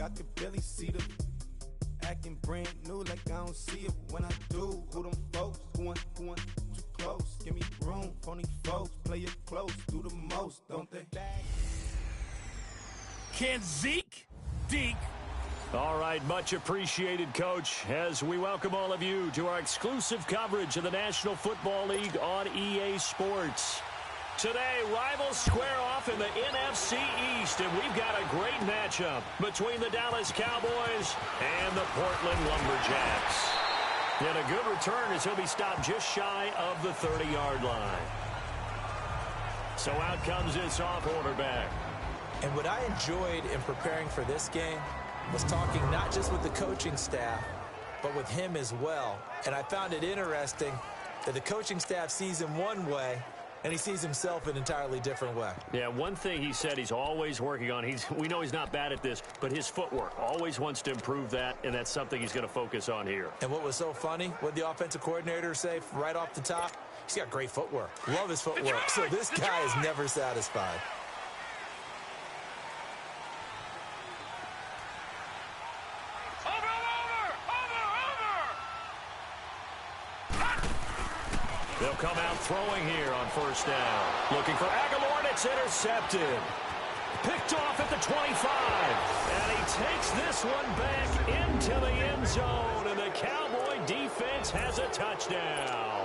I could barely see the acting brand new like I don't see it when I do. Who them folks? Who want too close? Give me room, phony folks. Play it close, do the most, don't they? Can Zeke deke? All right, much appreciated, Coach, as we welcome all of you to our exclusive coverage of the National Football League on EA Sports. Today, rivals square off in the NFC East, and we've got a great matchup between the Dallas Cowboys and the Portland Lumberjacks. And a good return as he'll be stopped just shy of the 30-yard line. So out comes his off quarterback. And what I enjoyed in preparing for this game was talking not just with the coaching staff, but with him as well. And I found it interesting that the coaching staff sees him one way, and he sees himself an entirely different way. Yeah, one thing he said he's always working on, we know he's not bad at this, but his footwork, always wants to improve that, and that's something he's going to focus on here. And what was so funny, what the offensive coordinator say right off the top? He's got great footwork. Love his footwork. So this guy is never satisfied. They'll come out throwing here on first down. Looking for Aguilar, and it's intercepted. Picked off at the 25. And he takes this one back into the end zone. And the Cowboy defense has a touchdown.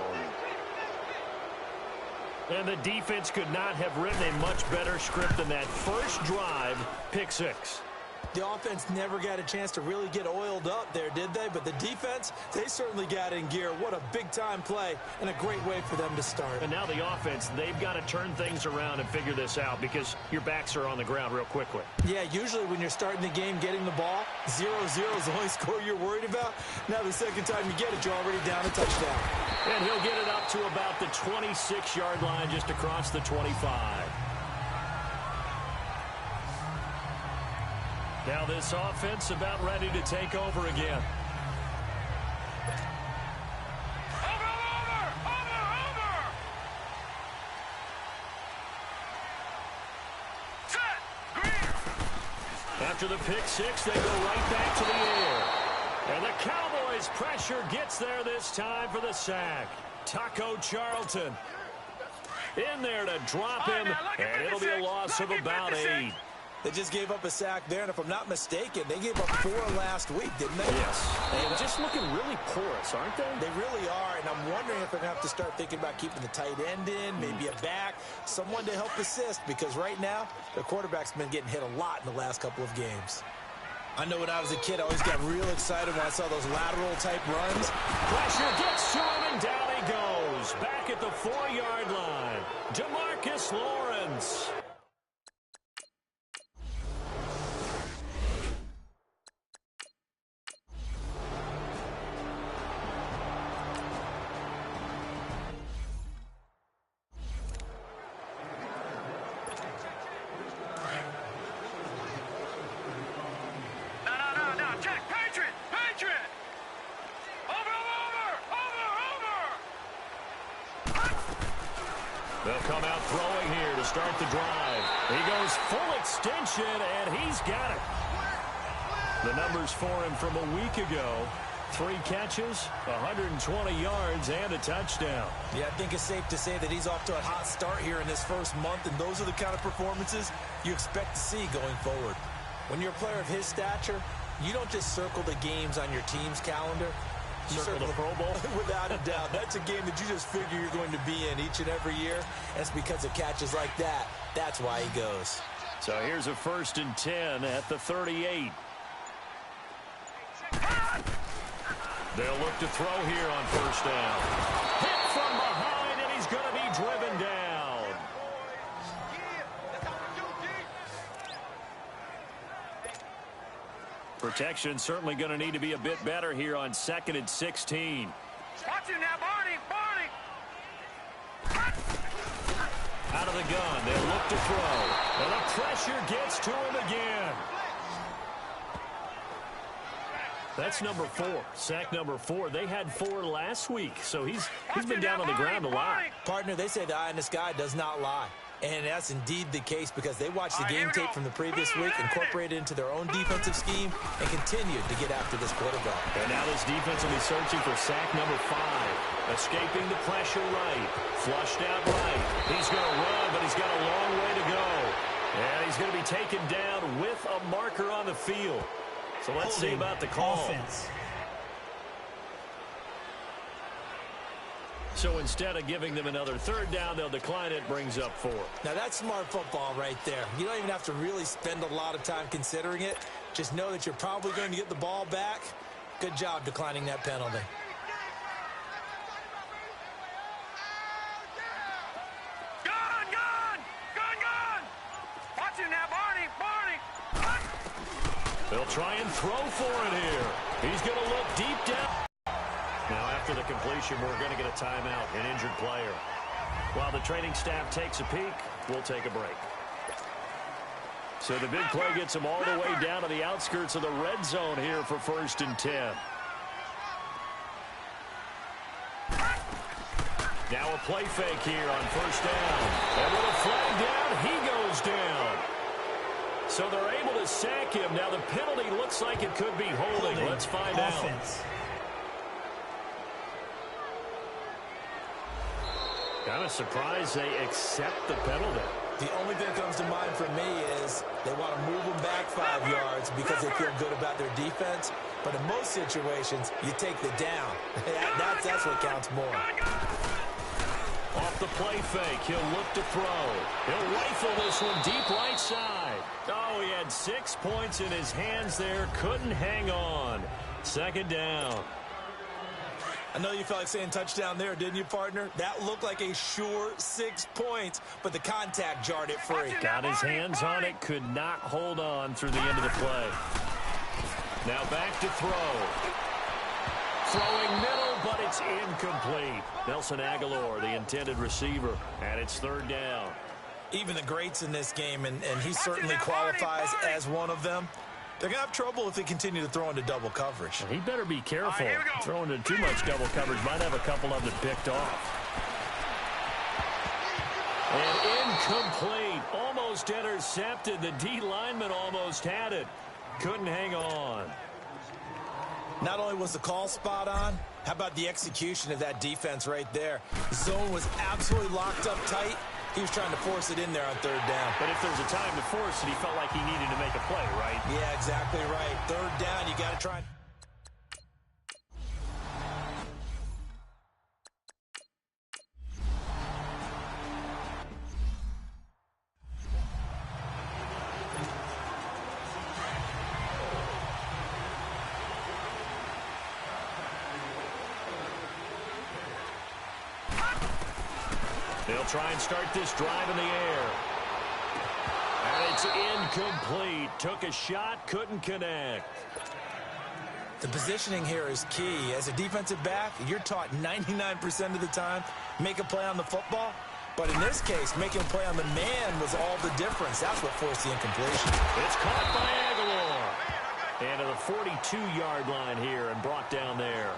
And the defense could not have written a much better script than that first drive, pick six. The offense never got a chance to really get oiled up there, did they? But the defense, they certainly got in gear. What a big-time play and a great way for them to start. And now the offense, they've got to turn things around and figure this out because your backs are on the ground real quickly. Yeah, usually when you're starting the game getting the ball, 0-0 is the only score you're worried about. Now the second time you get it, you're already down a touchdown. And he'll get it up to about the 26-yard line just across the 25. Now this offense about ready to take over again. After the pick six, they go right back to the air. And the Cowboys' pressure gets there this time for the sack. Taco Charlton in there to drop him, and it'll be a loss of about 8. They just gave up a sack there, and if I'm not mistaken, they gave up 4 last week, didn't they? Yes. They're just looking really porous, aren't they? They really are, and I'm wondering if they're going to have to start thinking about keeping the tight end in, maybe a back, someone to help assist, because right now, their quarterback's been getting hit a lot in the last couple of games. I know when I was a kid, I always got real excited when I saw those lateral-type runs. Pressure gets to him, and down he goes. Back at the 4-yard line. DeMarcus Lawrence. They'll come out throwing here to start the drive. He goes full extension, and he's got it. The numbers for him from a week ago. 3 catches, 120 yards, and a touchdown. Yeah, I think it's safe to say that he's off to a hot start here in this first month, and those are the kind of performances you expect to see going forward. When you're a player of his stature, you don't just circle the games on your team's calendar. You circle the Pro Bowl? Without a doubt. That's a game that you just figure you're going to be in each and every year. And it's because of catches like that. That's why he goes. So here's a 1st and 10 at the 38. They'll look to throw here on first down. Hit from behind, and he's going to be driven down. Protection certainly going to need to be a bit better here on 2nd and 16. Watch him now, Barney! Out of the gun, they'll look to throw. And the pressure gets to him again. That's number 4. Sack number 4. They had 4 last week, so he's been down on the ground a lot. Partner, they say the eye in the sky does not lie. And that's indeed the case because they watched the game tape from the previous week, incorporated it into their own defensive scheme, and continued to get after this quarterback. And now this defense will be searching for sack number 5. Escaping the pressure right. Flushed out right. He's going to run, but he's got a long way to go. And he's going to be taken down with a marker on the field. So let's see about the call. Offense. So instead of giving them another third down, they'll decline it, brings up 4. Now, that's smart football right there. You don't even have to really spend a lot of time considering it. Just know that you're probably going to get the ball back. Good job declining that penalty. Gun, gun! Gun, gun! Watch him now, Barney! Barney! They'll try and throw for it here. He's going to look deep down. Now, after the completion, we're going to get a timeout, an injured player. While the training staff takes a peek, we'll take a break. So the big play gets them all the way down to the outskirts of the red zone here for 1st and 10. Now a play fake here on 1st down. And with a flag down, he goes down. So they're able to sack him. Now the penalty looks like it could be holding. Let's find out. Kind of surprised they accept the penalty. The only thing that comes to mind for me is they want to move them back 5 yards because they feel good about their defense. But in most situations, you take the down. That's what counts more. Off the play fake, he'll look to throw. He'll rifle this one deep right side. Oh, he had 6 points in his hands there. Couldn't hang on. 2nd down. I know you felt like saying touchdown there, didn't you, partner? That looked like a sure 6 points, but the contact jarred it free. Got his hands on it, could not hold on through the end of the play. Now back to throw. Throwing middle, but it's incomplete. Nelson Aguilar, the intended receiver, and it's 3rd down. Even the greats in this game, and he certainly qualifies as one of them, they're going to have trouble if they continue to throw into double coverage. He better be careful. Throwing into too much double coverage might have a couple of them picked off. And incomplete. Almost intercepted. The D lineman almost had it. Couldn't hang on. Not only was the call spot on, how about the execution of that defense right there? The zone was absolutely locked up tight. He was trying to force it in there on 3rd down. But if there's a time to force it, he felt like he needed to make a play, right? Yeah, exactly right. 3rd down, you got to try. They'll try and start this drive in the air. And it's incomplete. Took a shot, couldn't connect. The positioning here is key. As a defensive back, you're taught 99% of the time, make a play on the football. But in this case, making a play on the man was all the difference. That's what forced the incompletion. It's caught by Aguilar. And to the 42-yard line here and brought down there.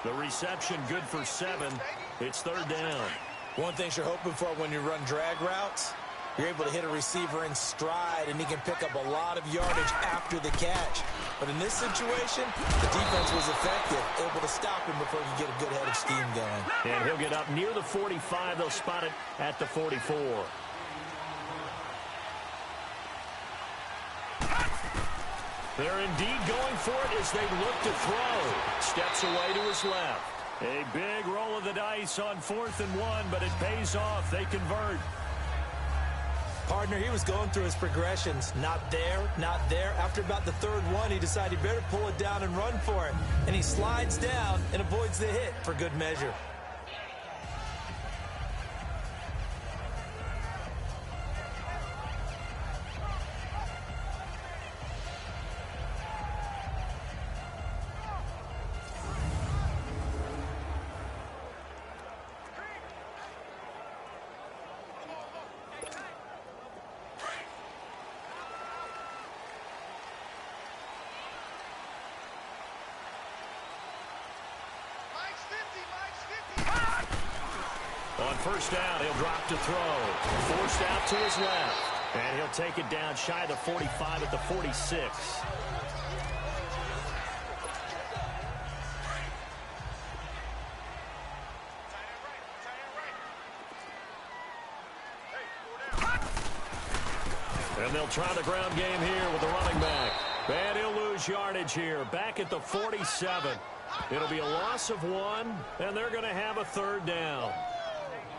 The reception good for 7. It's 3rd down. One thing you're hoping for when you run drag routes, you're able to hit a receiver in stride, and he can pick up a lot of yardage after the catch. But in this situation, the defense was effective, able to stop him before he could get a good head of steam going. And he'll get up near the 45. They'll spot it at the 44. They're indeed going for it as they look to throw. Steps away to his left. A big roll of the dice on 4th and 1, but it pays off. They convert. Partner, he was going through his progressions. Not there, not there. After about the 3rd one, he decided he better pull it down and run for it. And he slides down and avoids the hit for good measure. On first down, he'll drop to throw. Forced out to his left. And he'll take it down shy of the 45 at the 46. And they'll try the ground game here with the running back. And he'll lose yardage here, back at the 47. It'll be a loss of 1, and they're going to have a third down.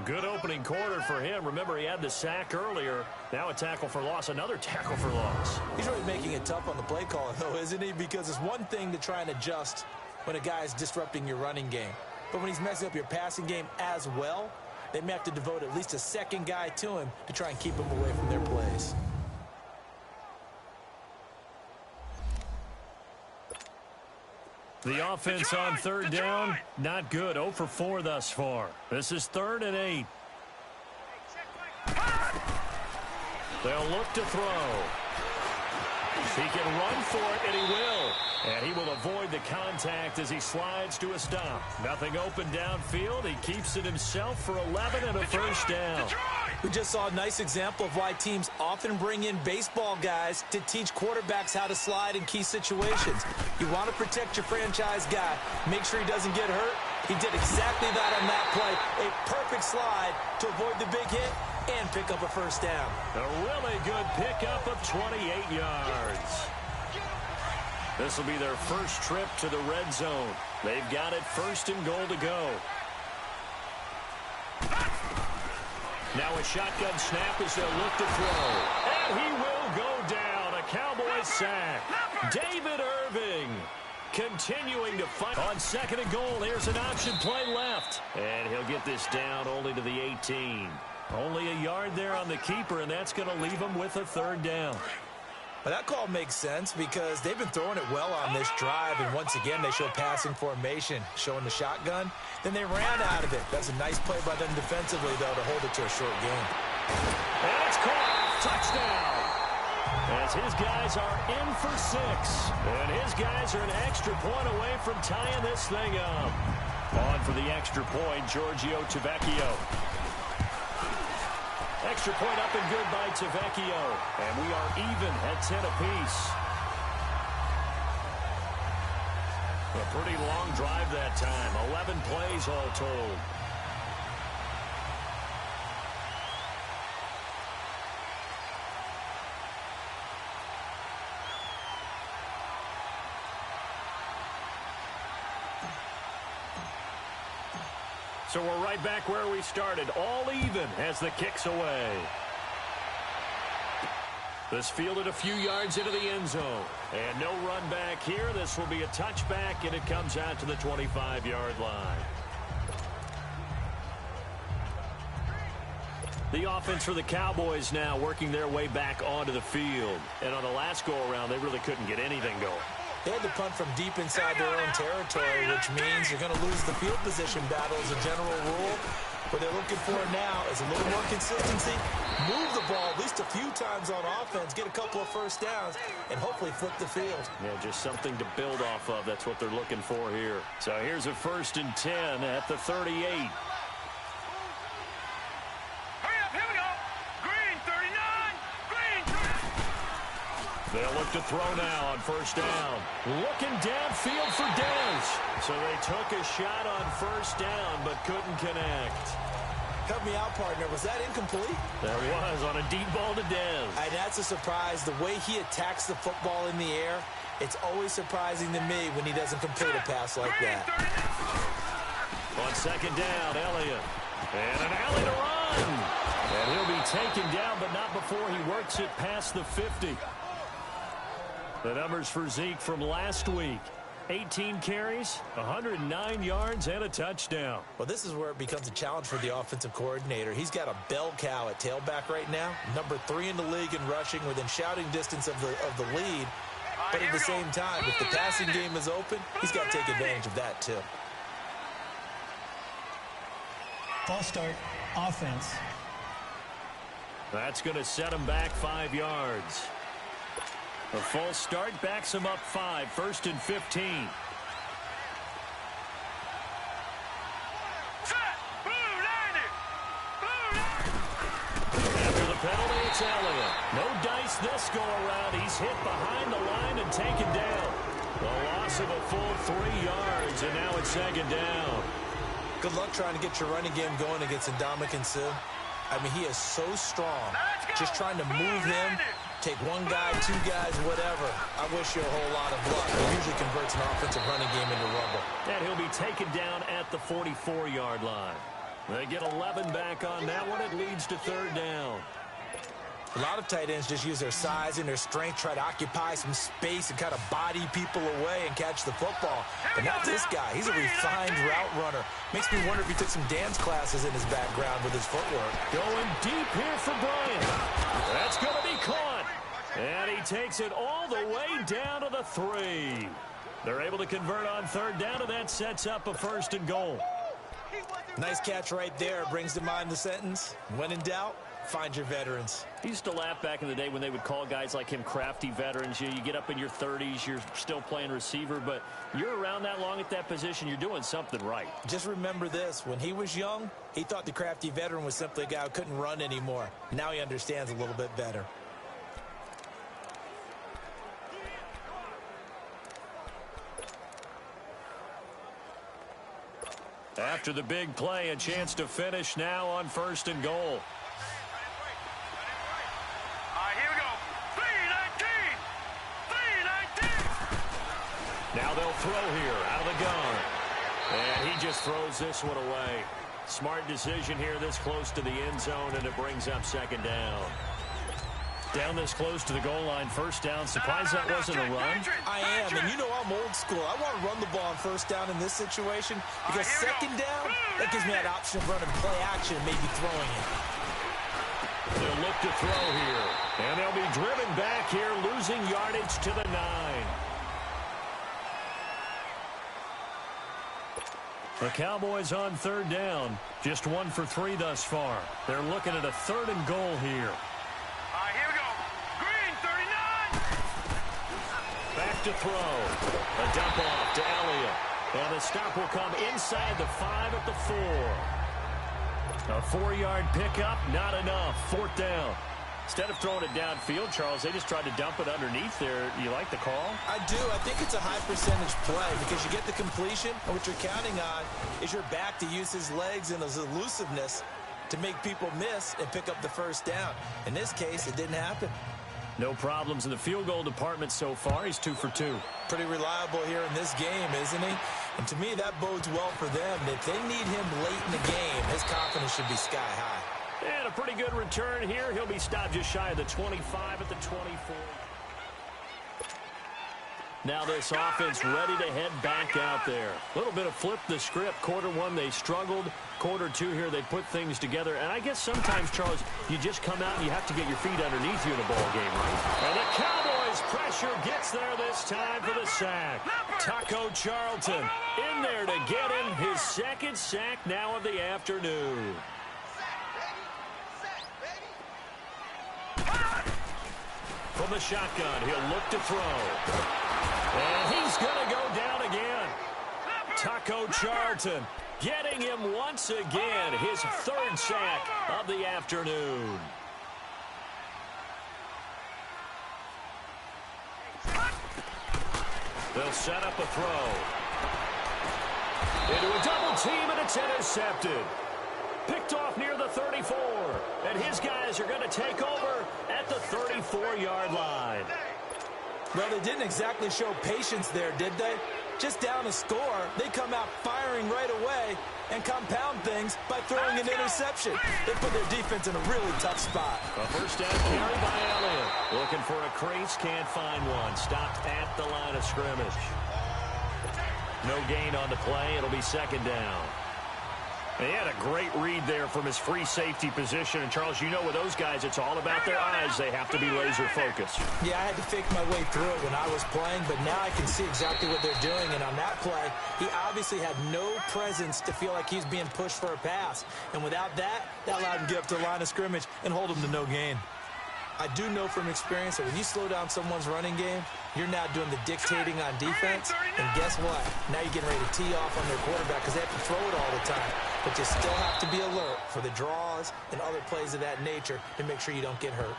Good opening quarter for him. Remember, he had the sack earlier. Now a tackle for loss, another tackle for loss. He's really making it tough on the play calling, though, isn't he? Because it's one thing to try and adjust when a guy's disrupting your running game. But when he's messing up your passing game as well, they may have to devote at least a second guy to him to try and keep him away from their plays. The offense on third down, not good. 0 for 4 thus far. This is 3rd and 8. They'll look to throw. He can run for it, and he will. And he will avoid the contact as he slides to a stop. Nothing open downfield. He keeps it himself for 11 and a first down. We just saw a nice example of why teams often bring in baseball guys to teach quarterbacks how to slide in key situations. You want to protect your franchise guy. Make sure he doesn't get hurt. He did exactly that on that play. A perfect slide to avoid the big hit and pick up a first down. A really good pickup of 28 yards. This will be their first trip to the red zone. They've got it 1st and goal to go. Now a shotgun snap as they'll look to throw. And he will go down. A Cowboys sack. David Irving continuing to fight. On 2nd and goal, there's an option play left. And he'll get this down only to the 18. Only a yard there on the keeper, and that's going to leave him with a third down. But that call makes sense because they've been throwing it well on this drive, and once again they show passing formation, showing the shotgun. Then they ran out of it. That's a nice play by them defensively, though, to hold it to a short game. And it's caught. Touchdown. As his guys are in for 6. And his guys are an extra point away from tying this thing up. On for the extra point, Giorgio Tavecchio. Extra point up and good by Tavecchio. And we are even at 10 apiece. A pretty long drive that time. 11 plays all told. So we're right back where we started, all even as the kick's away. This fielded a few yards into the end zone. And no run back here. This will be a touchback, and it comes out to the 25-yard line. The offense for the Cowboys now working their way back onto the field. And on the last go-around, they really couldn't get anything going. They had to punt from deep inside their own territory, which means you're going to lose the field position battle as a general rule. What they're looking for now is a little more consistency, move the ball at least a few times on offense, get a couple of first downs, and hopefully flip the field. Yeah, just something to build off of. That's what they're looking for here. So here's a 1st and 10 at the 38. They'll look to throw now on first down. Looking downfield for Dez. So they took a shot on first down but couldn't connect. Help me out, partner. Was that incomplete? There was on a deep ball to Dez. That's a surprise. The way he attacks the football in the air, it's always surprising to me when he doesn't complete a pass like that. On 2nd down, Elliott. And an alley to run. And he'll be taken down, but not before he works it past the 50. The numbers for Zeke from last week. 18 carries, 109 yards, and a touchdown. Well, this is where it becomes a challenge for the offensive coordinator. He's got a bell cow at tailback right now. Number 3 in the league in rushing, within shouting distance of the lead. But at the same time, if the passing game is open, he's got to take advantage of that too. False start, offense. That's going to set him back 5 yards. A false start backs him up 5, 1st and 15. Set, move, landed. It's Elliott. No dice this go-around. He's hit behind the line and taken down. A loss of a full 3 yards, and now it's second down. Good luck trying to get your running game going against Ndamukong Suh. I mean, he is so strong. Just trying to move him, take one guy, 2 guys, whatever. I wish you a whole lot of luck. He usually converts an offensive running game into rubble. And he'll be taken down at the 44-yard line. They get 11 back on that one. It leads to third down. A lot of tight ends just use their size and their strength, try to occupy some space and kind of body people away and catch the football. But not this guy. He's a refined route runner. Makes me wonder if he took some dance classes in his background with his footwork. Going deep here for Bryant. That's going to be caught. And he takes it all the way down to the 3. They're able to convert on third down, and that sets up a first and goal. Nice catch right there. Brings to mind the sentence, when in doubt, find your veterans. He used to laugh back in the day when they would call guys like him crafty veterans. You get up in your 30s, you're still playing receiver, but you're around that long at that position, you're doing something right. Just remember this. When he was young, he thought the crafty veteran was simply a guy who couldn't run anymore. Now he understands a little bit better. After the big play, a chance to finish now on first and goal. All right, here we go. 3-19. Now they'll throw here out of the gun. And he just throws this one away. Smart decision here this close to the end zone, and it brings up second down. Down this close to the goal line, first down. Surprised that wasn't a run. I am, and you know I'm old school. I want to run the ball on first down in this situation because second down, that gives me that option of running play action and maybe throwing it. They'll look to throw here, and they'll be driven back here, losing yardage to the 9. The Cowboys on third down, just 1 for 3 thus far. They're looking at a third and goal here. Here we go. Green, 39. Back to throw. A dump off to Elliott. And the stop will come inside the 5 at the 4. A 4-yard pickup, not enough. Fourth down. Instead of throwing it downfield, Charles, they just tried to dump it underneath there. You like the call? I do. I think it's a high percentage play because you get the completion, and what you're counting on is your back to use his legs and his elusiveness to make people miss and pick up the first down. In this case, it didn't happen. No problems in the field goal department so far. He's 2 for 2. Pretty reliable here in this game, isn't he? And to me, that bodes well for them. If they need him late in the game, his confidence should be sky high. And a pretty good return here. He'll be stopped just shy of the 25 at the 24. Now this offense ready to head back out there. A little bit of flip the script. Quarter 1, they struggled. Quarter 2 here, they put things together. And I guess sometimes, Charles, you just come out and you have to get your feet underneath you in a ball game, right? And the Cowboys pressure gets there this time for the sack. Taco Charlton in there to get him his second sack now of the afternoon. From the shotgun, he'll look to throw. And he's going to go down again. Taco Charlton getting him once again, his 3rd sack of the afternoon. They'll set up a throw. Into a double team, and it's intercepted. Picked off near the 34. And his guys are going to take over at the 34-yard line. Well, they didn't exactly show patience there, did they? Just down a score, they come out firing right away and compound things by throwing an interception. They put their defense in a really tough spot. A first down carry by Elliott. Looking for a crease, can't find one. Stopped at the line of scrimmage. No gain on the play. It'll be second down. He had a great read there from his free safety position. And, Charles, you know with those guys, it's all about their eyes. They have to be laser focused. Yeah, I had to fake my way through it when I was playing, but now I can see exactly what they're doing. And on that play, he obviously had no presence to feel like he's being pushed for a pass. And without that, that allowed him to get up to the line of scrimmage and hold him to no gain. I do know from experience that when you slow down someone's running game, you're now doing the dictating on defense. And guess what? Now you're getting ready to tee off on their quarterback because they have to throw it all the time. but you still have to be alert for the draws and other plays of that nature to make sure you don't get hurt.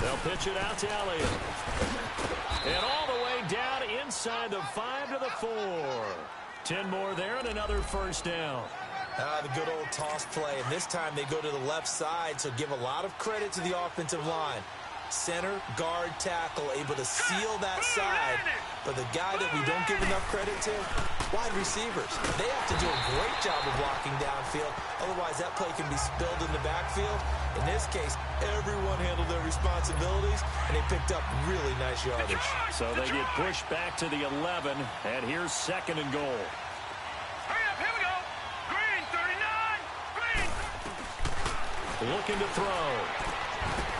They'll pitch it out to Elliott. And all the way down inside the 5 to the 4. 10 more there and another first down. The good old toss play. And this time they go to the left side, so give a lot of credit to the offensive line. Center, guard, tackle, able to seal that side. But the guy that we don't give enough credit to, wide receivers. They have to do a great job of blocking downfield. Otherwise, that play can be spilled in the backfield. In this case, everyone handled their responsibilities, and they picked up really nice yardage. So they get pushed back to the 11, and here's 2nd and goal. Hurry up, here we go. Green, 39. Green. Looking to throw.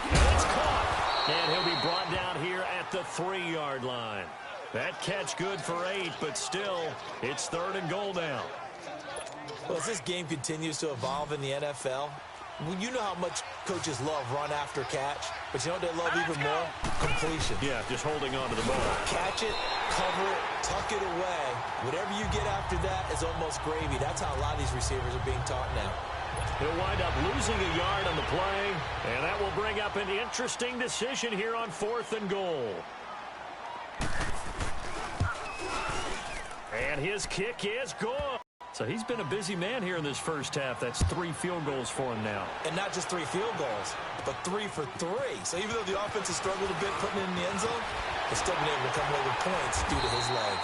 And it's caught. And he'll be brought down here at the 3-yard line. That catch good for 8, but still, it's 3rd and goal now. Well, as this game continues to evolve in the NFL, you know how much coaches love run after catch, but you know what they love even more? Completion. Yeah, just holding on to the ball. Catch it, cover it, tuck it away. Whatever you get after that is almost gravy. That's how a lot of these receivers are being taught now. He'll wind up losing a yard on the play, and that will bring up an interesting decision here on 4th and goal. And his kick is good. So he's been a busy man here in this first half. That's 3 field goals for him now. And not just 3 field goals, but 3 for 3. So even though the offense has struggled a bit putting it in the end zone, they've still been able to come away with points due to his leg.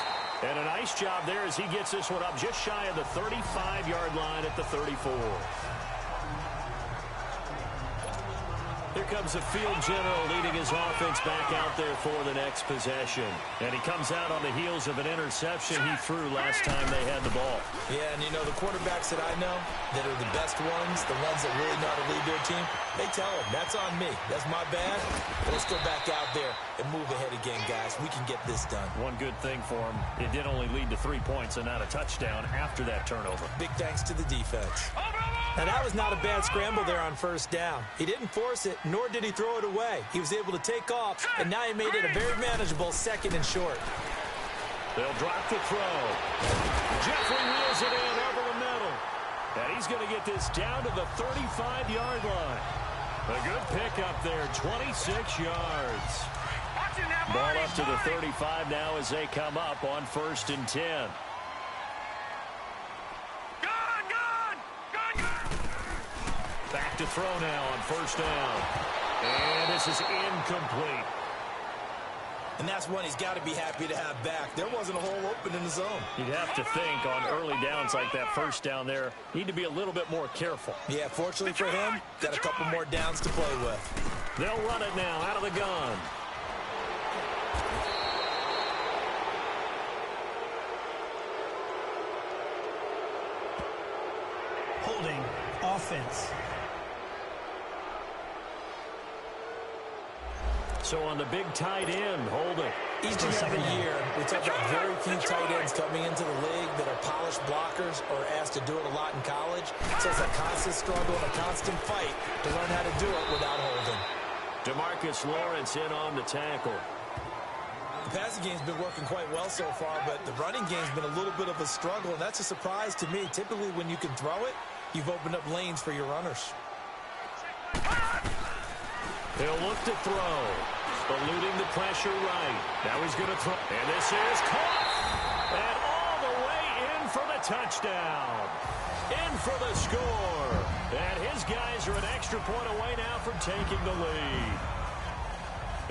And a nice job there as he gets this one up just shy of the 35-yard line at the 34. Here comes the field general leading his offense back out there for the next possession. And he comes out on the heels of an interception he threw last time they had the ball. Yeah, and you know, the quarterbacks that I know that are the best ones, the ones that really know how to lead their team, they tell them, that's on me. That's my bad. But let's go back out there and move ahead again, guys. We can get this done. One good thing for him, it did only lead to 3 points and not a touchdown after that turnover. Big thanks to the defense. Now, that was not a bad scramble there on first down. He didn't force it, nor did he throw it away. He was able to take off, and now he made it a very manageable 2nd and short. They'll drop the throw. Jeffrey wheels it in over the middle. And he's going to get this down to the 35-yard line. A good pickup there, 26 yards. Ball up to the 35 now as they come up on 1st and 10. Back to throw now on 1st down. And this is incomplete. And that's one he's got to be happy to have back. There wasn't a hole open in the zone. You'd have to think on early downs like that 1st down there, need to be a little bit more careful. Yeah, fortunately for him, got a couple more downs to play with. They'll run it now out of the gun. Holding offense. So on the big tight end, holding. Each and every year, we talk about very few tight ends coming into the league that are polished blockers or asked to do it a lot in college. So it's a constant struggle and a constant fight to learn how to do it without holding. DeMarcus Lawrence in on the tackle. The passing game's been working quite well so far, but the running game's been a little bit of a struggle, and that's a surprise to me. Typically, when you can throw it, you've opened up lanes for your runners. He'll look to throw. Eluding the pressure right. Now he's going to throw. And this is caught. And all the way in for the touchdown. In for the score. And his guys are an extra point away now from taking the lead.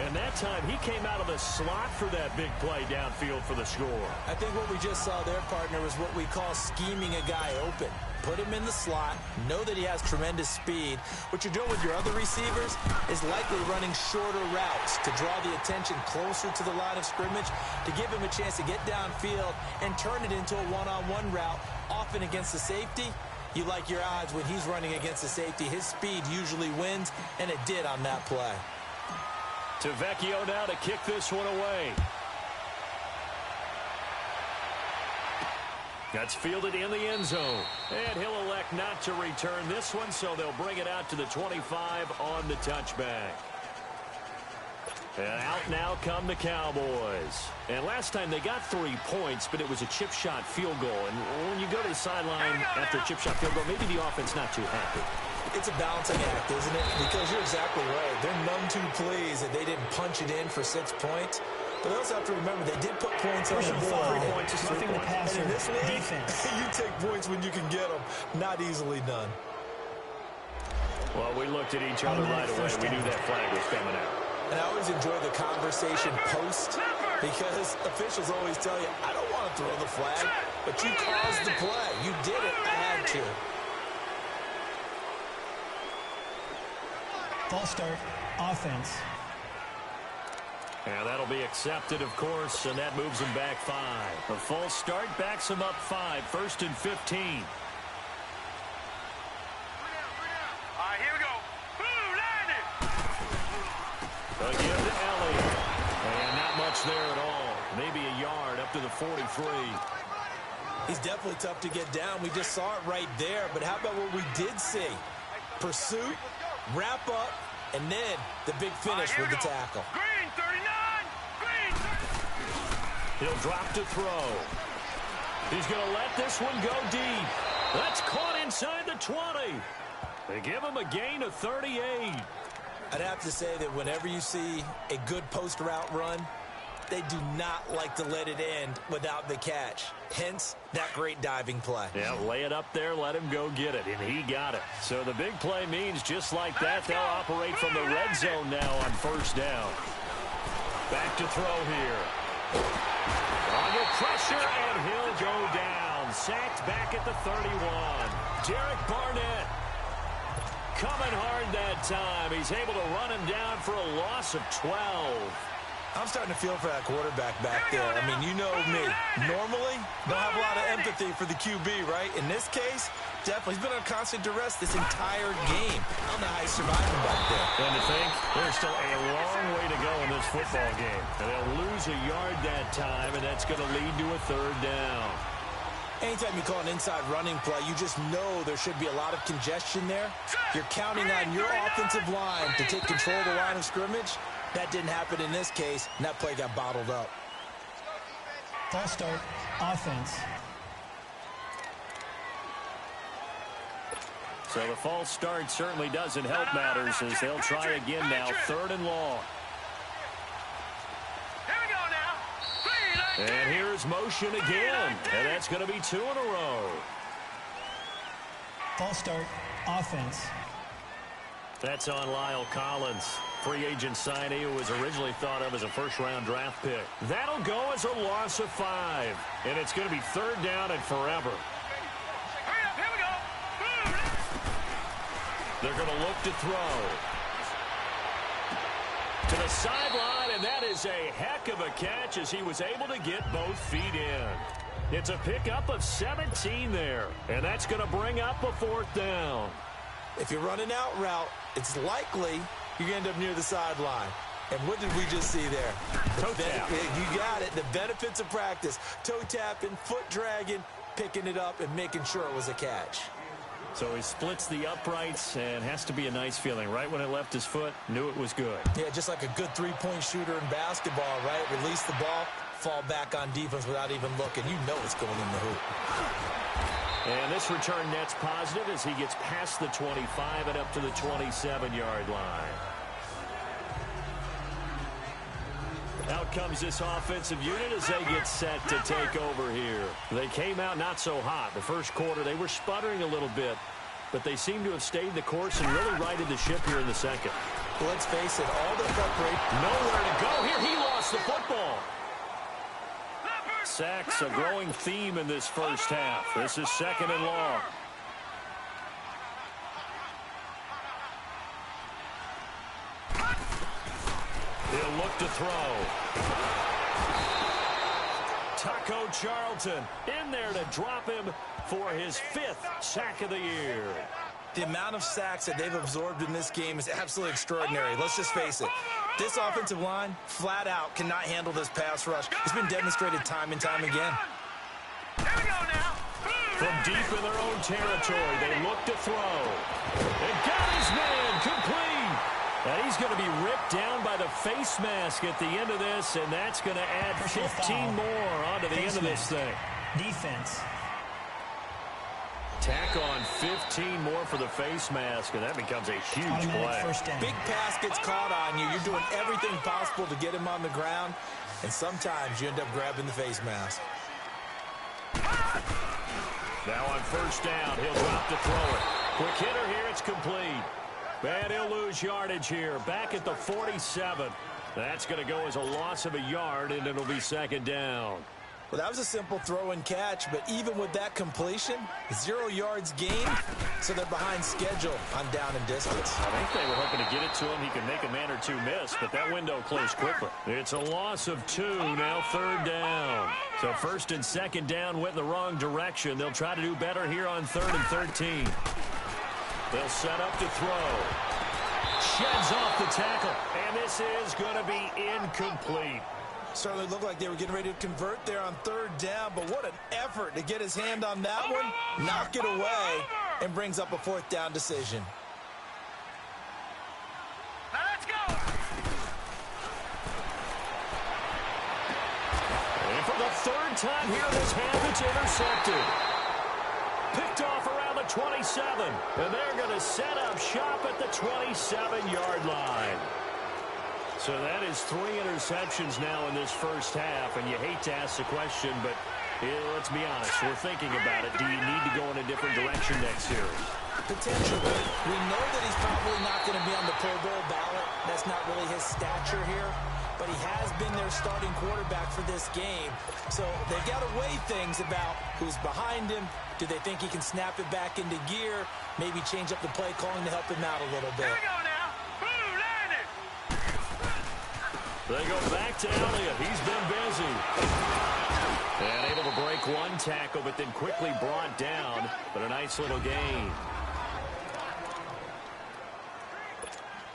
And that time he came out of the slot for that big play downfield for the score. I think what we just saw there, partner, is what we call scheming a guy open. Put him in the slot, know that he has tremendous speed. What you're doing with your other receivers is likely running shorter routes to draw the attention closer to the line of scrimmage, to give him a chance to get downfield and turn it into a one-on-one route, often against the safety. You like your odds when he's running against the safety. His speed usually wins, and it did on that play. To Vecchio now to kick this one away. That's fielded in the end zone. And he'll elect not to return this one, so they'll bring it out to the 25 on the touchback. And out now come the Cowboys. And last time they got 3 points, but it was a chip shot field goal. And when you go to the sideline after a chip shot field goal, maybe the offense not too happy. It's a balancing act, isn't it? Because you're exactly right. They're none too pleased that they didn't punch it in for 6 points. But they also have to remember they did put points on the board. 3 points is 3 points. And in this league, defense. You take points when you can get them. Not easily done. Well, we looked at each other right away. We knew that flag was coming out. And I always enjoy the conversation post because officials always tell you, I don't want to throw the flag, but you caused the play. You did it. I had to. False start, offense. And that'll be accepted, of course, and that moves them back 5. A false start backs them up 5, 1st and 15. All right, here we go. Boom, landed. Again to Elliott. And not much there at all. Maybe a yard up to the 43. He's definitely tough to get down. We just saw it right there. But how about what we did see? Pursuit, wrap up, and then the big finish with the tackle. Green, 39. Green, 39. He'll drop to throw. He's going to let this one go deep. That's caught inside the 20. They give him a gain of 38. I'd have to say that whenever you see a good post route run, they do not like to let it end without the catch. Hence, that great diving play. Yeah, lay it up there, let him go get it, and he got it. So the big play means just like that, they'll operate from the red zone now on 1st down. Back to throw here. Under pressure, and he'll go down. Sacked back at the 31. Derek Barnett coming hard that time. He's able to run him down for a loss of 12. I'm starting to feel for that quarterback back there. I mean, you know me. Normally, don't have a lot of empathy for the QB, right? In this case, definitely. He's been on constant duress this entire game. I don't know how he's surviving back there. And to think, there's still a long way to go in this football game. And they'll lose a yard that time, and that's going to lead to a 3rd down. Anytime you call an inside running play, you just know there should be a lot of congestion there. You're counting on your offensive line to take control of the line of scrimmage. That didn't happen in this case, and that play got bottled up. False start, offense. So the false start certainly doesn't help matters as they'll try again now, 3rd and long. Here we go now. And here's motion again, and that's going to be 2 in a row. False start, offense. That's on Lyle Collins, free agent signee who was originally thought of as a 1st-round draft pick. That'll go as a loss of 5, and it's going to be 3rd down and forever. Hurry up, here we go. Boom. They're going to look to throw. To the sideline, and that is a heck of a catch as he was able to get both feet in. It's a pickup of 17 there, and that's going to bring up a 4th down. If you're running out route, it's likely you're going to end up near the sideline. And what did we just see there? Toe tap. You got it. The benefits of practice. Toe tapping, foot dragging, picking it up, and making sure it was a catch. So he splits the uprights, and has to be a nice feeling. Right when it left his foot, knew it was good. Yeah, just like a good three-point shooter in basketball, right? Release the ball, fall back on defense without even looking. You know it's going in the hoop. And this return net's positive as he gets past the 25 and up to the 27-yard line. Out comes this offensive unit as they get set to take over here. They came out not so hot. The first quarter, they were sputtering a little bit, but they seem to have stayed the course and really righted the ship here in the second. Well, let's face it, all the preparation. Nowhere to go here. He lost the football. Sacks, a growing theme in this first half. This is 2nd and long. He'll look to throw. Taco Charlton in there to drop him for his 5th sack of the year. The amount of sacks that they've absorbed in this game is absolutely extraordinary. Let's just face it. This offensive line, flat out, cannot handle this pass rush. It's been demonstrated time and time again. Here we go now. From deep in their own territory, they look to throw. And got his man complete. And he's going to be ripped down by the face mask at the end of this, and that's going to add 15 more onto the end of this thing. Defense. Tack on 15 more for the face mask, and that becomes a huge Automatic play. first down. Big pass gets caught on you. You're doing everything possible to get him on the ground, and sometimes you end up grabbing the face mask. Now on first down, he'll drop to throw it. Quick hitter here, it's complete. And he'll lose yardage here, back at the 47. That's going to go as a loss of a yard, and it'll be second down. Well, that was a simple throw and catch, but even with that completion, 0 yards gained, so they're behind schedule on down and distance. I think they were hoping to get it to him. He could make a man or two miss, but that window closed quickly. It's a loss of 2, now third down. So first and second down went in the wrong direction. They'll try to do better here on 3rd and 13. They'll set up to throw. Sheds off the tackle, and this is going to be incomplete. Certainly looked like they were getting ready to convert there on 3rd down, but what an effort to get his hand on that one, knock it away, and brings up a 4th down decision. Now let's go. And for the 3rd time here this half, it's intercepted. Picked off around the 27, and they're going to set up shop at the 27-yard line. So that is 3 interceptions now in this first half, and you hate to ask the question, but let's be honest, we're thinking about it. Do you need to go in a different direction next series? Potentially. We know that he's probably not going to be on the Pro Bowl ballot. That's not really his stature here, but he has been their starting quarterback for this game. So they've got to weigh things about who's behind him. Do they think he can snap it back into gear? Maybe change up the play calling to help him out a little bit. Here we go now. Boom, landed. They go back to Elliott. He's been busy. And able to break one tackle, but then quickly brought down. But a nice little gain.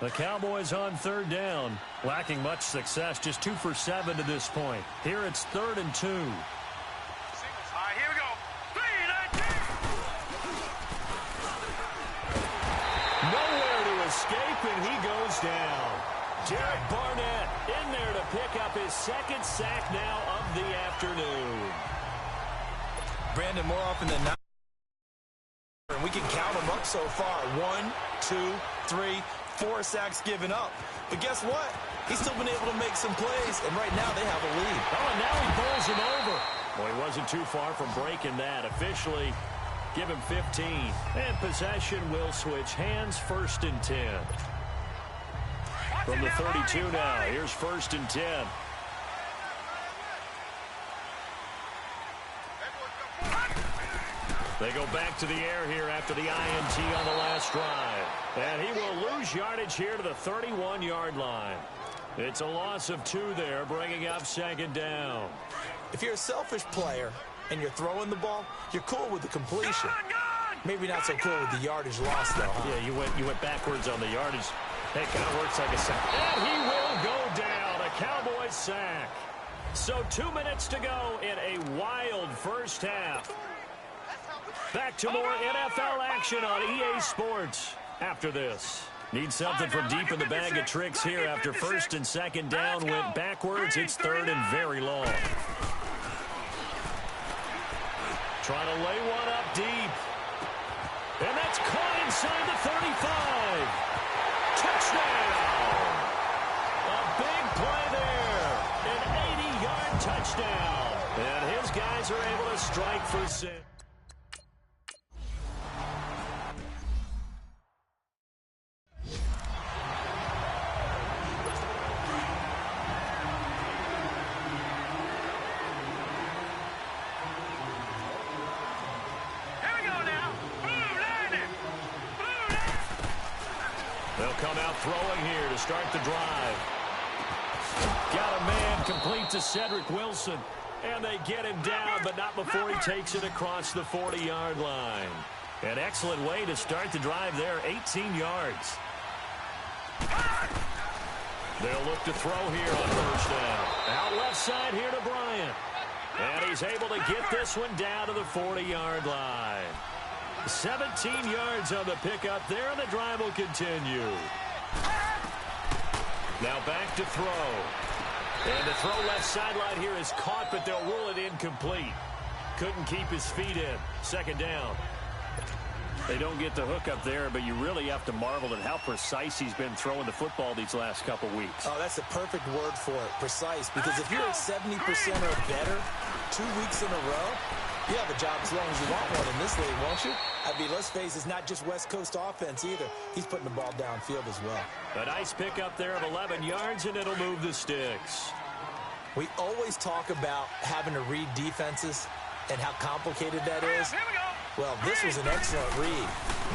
The Cowboys on 3rd down. Lacking much success. Just 2 for 7 to this point. Here it's 3rd and 2. All right, here we go. 3, 19. Nowhere to escape, and he goes down. Derek Barnett in there to pick up his 2nd sack now of the afternoon. Brandon, more often than not, and we can count them up so far. 1, 2, 3, 4 sacks given up. But guess what? He's still been able to make some plays, and right now they have a lead. Oh, and now he bowls him over. Well, he wasn't too far from breaking that. Officially, give him 15. And possession will switch hands, 1st and 10. From the 32 now, here's 1st and 10. They go back to the air here after the INT on the last drive. And he will lose yardage here to the 31-yard line. It's a loss of 2 there, bringing up 2nd down. If you're a selfish player and you're throwing the ball, you're cool with the completion. Maybe not so cool with the yardage loss, though, huh? Yeah, you went backwards on the yardage. That kind of works like a sack. And he will go down. A Cowboys sack. So 2 minutes to go in a wild first half. Back to more NFL action on EA Sports after this. Need something from deep in the bag of tricks here after 1st and 2nd down went backwards. It's 3rd and very long. Trying to lay one up deep. And that's caught inside the 35. Touchdown! A big play there. An 80-yard touchdown. And his guys are able to strike for 6. They'll come out throwing here to start the drive. Got a man complete to Cedric Wilson. And they get him down, but not before he takes it across the 40-yard line. An excellent way to start the drive there, 18 yards. They'll look to throw here on 1st down. Out left side here to Bryant. And he's able to get this one down to the 40-yard line. 17 yards on the pickup there, and the drive will continue. Now back to throw. And the throw left sideline here is caught, but they'll rule it incomplete. Couldn't keep his feet in. Second down. They don't get the hook up there, but you really have to marvel at how precise he's been throwing the football these last couple weeks. Oh, that's the perfect word for it, precise. Because if you're at 70% or better 2 weeks in a row, you have a job as long as you want one in this league, won't you? I mean, let's face it, it's not just West Coast offense either. He's putting the ball downfield as well. A nice pickup there of 11 yards, and it'll move the sticks. We always talk about having to read defenses and how complicated that is. Here we go. Well, this was an excellent read.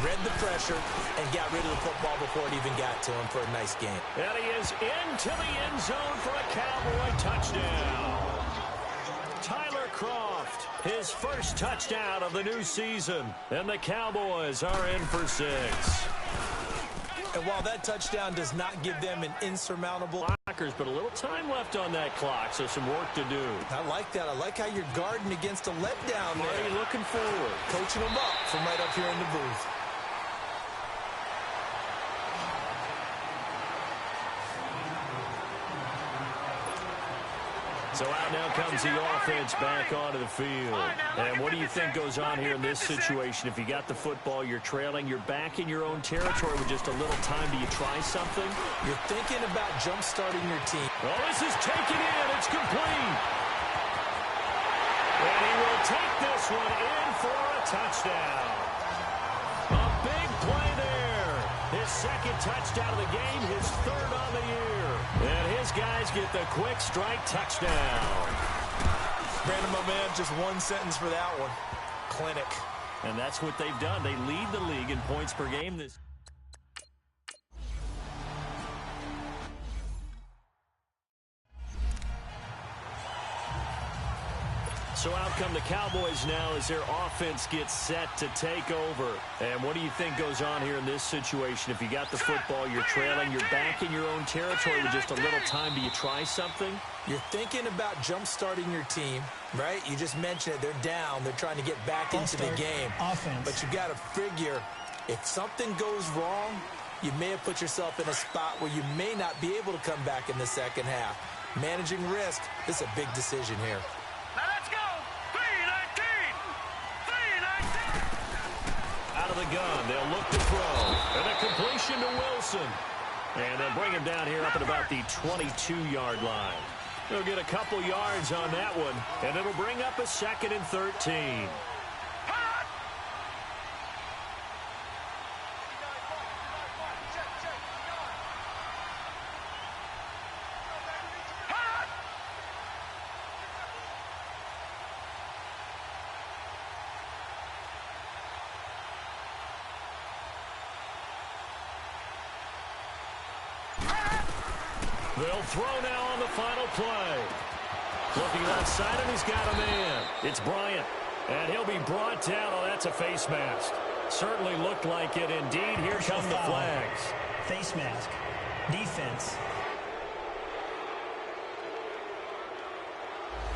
Read the pressure and got rid of the football before it even got to him for a nice game. And he is into the end zone for a Cowboy touchdown. Tyler Croft, his first touchdown of the new season. And the Cowboys are in for 6. And while that touchdown does not give them an insurmountable... But a little time left on that clock, so some work to do. I like that. I like how you're guarding against a letdown there. Marty looking forward. Coaching them up from right up here in the booth. So out now comes the offense back onto the field. And what do you think goes on here in this situation? If you got the football, you're trailing, you're back in your own territory with just a little time. Do you try something? You're thinking about jump-starting your team. Well, this is taken in. It's complete. And he will take this one in for a touchdown. A big play there. His second touchdown of the game, his third on the year. And his guys get the quick strike touchdown. Brandon, my man, just one sentence for that one. Clinic. And that's what they've done. They lead the league in points per game this. So out come the Cowboys now as their offense gets set to take over. And what do you think goes on here in this situation? If you got the football, you're trailing, you're back in your own territory with just a little time. Do you try something? You're thinking about jump-starting your team, right? You just mentioned it. They're down. They're trying to get back into the game. Offense. But you got to figure if something goes wrong, you may have put yourself in a spot where you may not be able to come back in the second half. Managing risk, this is a big decision here. Now let's go. 3-19. 3-19. Out of the gun, they'll look to throw. And a completion to Wilson. And they'll bring him down here up at about the 22-yard line. They'll get a couple yards on that one, and it'll bring up a 2nd and 13. They'll throw now on the final play. Looking left side, and he's got a man. It's Bryant, and he'll be brought down. Oh, that's a face mask. Certainly looked like it. Indeed, here come the flags. Face mask. Defense.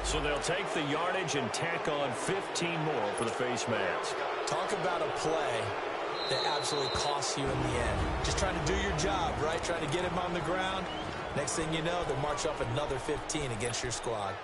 So they'll take the yardage and tack on 15 more for the face mask. Talk about a play that absolutely costs you in the end. Just trying to do your job, right? Trying to get him on the ground. Next thing you know, they'll march off another 15 against your squad.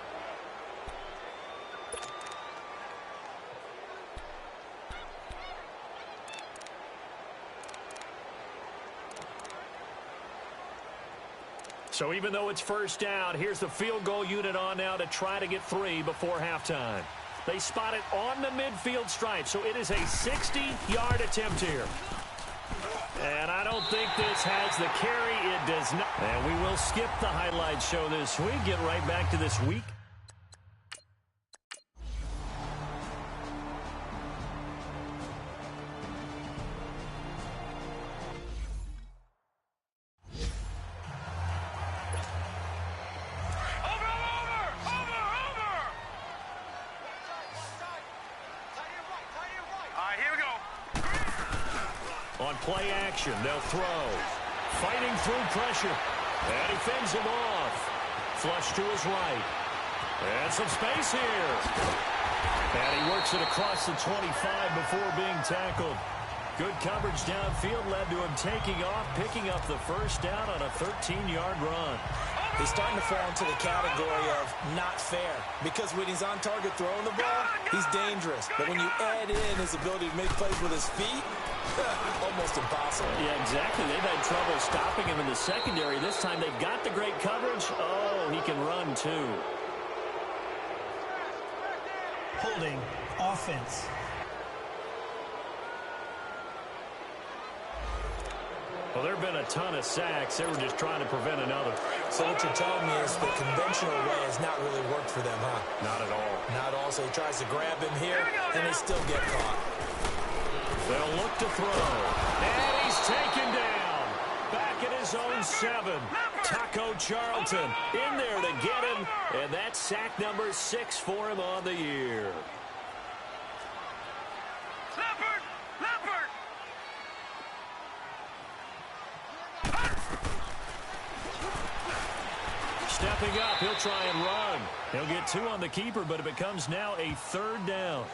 So even though it's first down, here's the field goal unit on now to try to get 3 before halftime. They spot it on the midfield stripe, so it is a 60-yard attempt here. And I don't think this has the carry. It does not. And we will skip the highlight show this week. Get right back to this week. On play action, they'll throw. Fighting through pressure. And he fends him off. Flush to his right. And some space here. And he works it across the 25 before being tackled. Good coverage downfield led to him taking off, picking up the first down on a 13-yard run. He's starting to fall into the category of not fair, because when he's on target throwing the ball, he's dangerous. But when you add in his ability to make plays with his feet, almost impossible. Yeah, exactly. They've had trouble stopping him in the secondary. This time they've got the great coverage. Oh, he can run too. Holding offense. Well, there have been a ton of sacks. They were just trying to prevent another. So what you're telling me is the conventional way has not really worked for them, huh? Not at all. Not all. So he tries to grab him here, and they still get caught. They'll look to throw. And he's taken down. Back at his own 7. Taco Charlton in there to get him. And that's sack number 6 for him on the year. Stepping up, he'll try and run. He'll get 2 on the keeper, but it becomes now a 3rd down.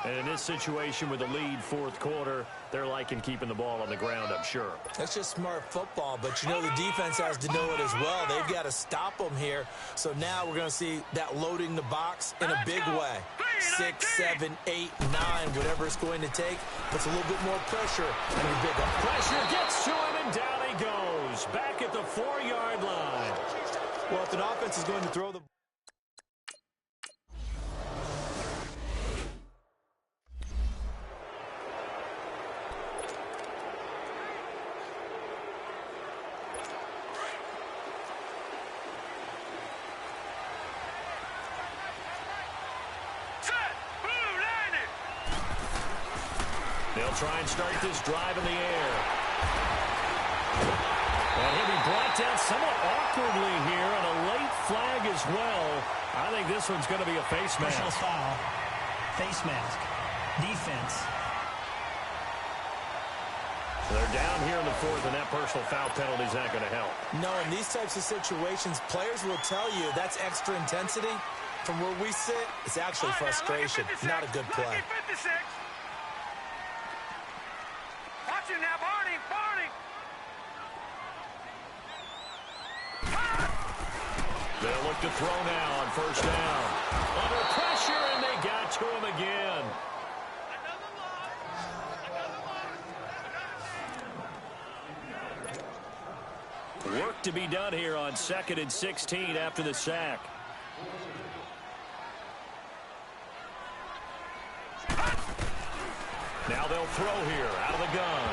And in this situation with the lead 4th quarter, they're liking keeping the ball on the ground, I'm sure. That's just smart football, but you know the defense has to know it as well. They've got to stop them here. So now we're going to see that loading the box in a big way. 6, 7, 8, 9, whatever it's going to take, puts a little bit more pressure on your big up. Pressure gets to him, and down he goes. Back at the 4-yard line. Well, if an offense is going to throw the they'll try and start this drive in the air. And he'll be brought down somewhat awkwardly here, and a late flag as well. I think this one's going to be a face mask. Personal foul. Face mask. Defense. They're down here in the 4th, and that personal foul penalty is not going to help. No, in these types of situations, players will tell you that's extra intensity. From where we sit, it's actually frustration, not a good play. Watch him now, Barney, Barney. They'll look to throw now on 1st down. Under pressure, and they got to him again. Work to be done here on 2nd and 16 after the sack. Now they'll throw here out of the gun.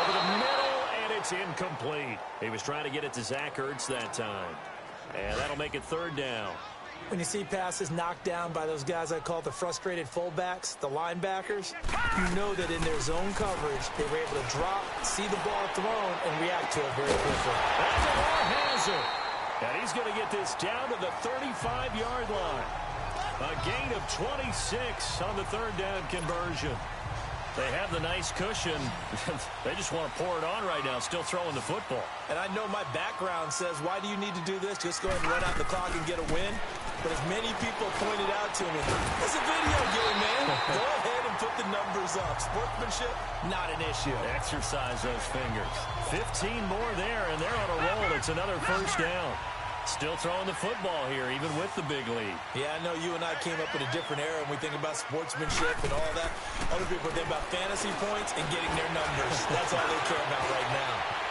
Over the middle, and it's incomplete. He was trying to get it to Zach Ertz that time. And that'll make it 3rd down. When you see passes knocked down by those guys I call the frustrated fullbacks, the linebackers, you know that in their zone coverage, they were able to drop, see the ball thrown, and react to it very quickly. And DeMar has it. And he's going to get this down to the 35-yard line. A gain of 26 on the 3rd down conversion. They have the nice cushion. They just want to pour it on right now, still throwing the football. And I know my background says, why do you need to do this? Just go ahead and run out the clock and get a win. But as many people pointed out to me, it's a video game, man. Go ahead and put the numbers up. Sportsmanship, not an issue. Exercise those fingers. 15 more there, and they're on a roll. It's another 1st down. Still throwing the football here, even with the big lead. Yeah, I know you and I came up in a different era, and we think about sportsmanship and all that. Other people think about fantasy points and getting their numbers. That's all they care about right now.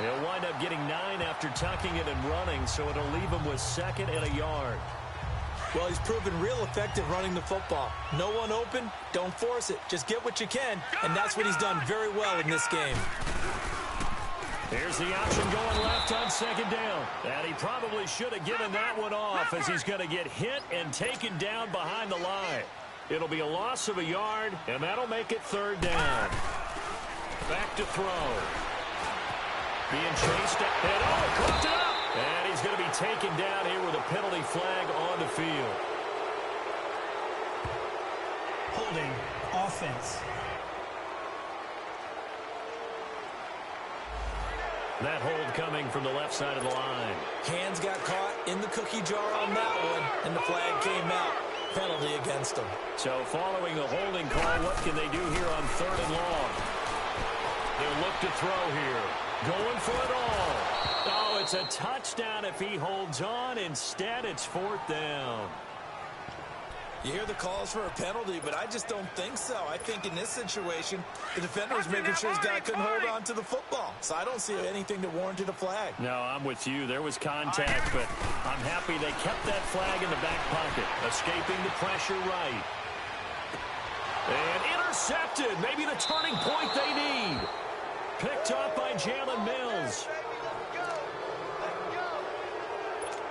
He'll wind up getting 9 after tucking it and running, so it'll leave him with 2nd and a yard. Well, he's proven real effective running the football. No one open, don't force it. Just get what you can, and that's what he's done very well in this game. Here's the option going left on 2nd down. And he probably should have given that one off, as he's going to get hit and taken down behind the line. It'll be a loss of a yard, and that'll make it 3rd down. Back to throw. Being chased up. And cooked it up. And he's going to be taken down here with a penalty flag on the field. Holding offense. That hold coming from the left side of the line. Hands got caught in the cookie jar on that one, and the flag came out. Penalty against them. So following the holding call, what can they do here on 3rd and long? They'll look to throw here. Going for it all. Oh, it's a touchdown if he holds on. Instead, it's 4th down. You hear the calls for a penalty, but I just don't think so. I think in this situation, the defender was making sure his guy couldn't hold on to the football. So I don't see anything that warranted a flag. No, I'm with you. There was contact, but I'm happy they kept that flag in the back pocket, escaping the pressure right. And intercepted. Maybe the turning point they need. Picked up by Jalen Mills.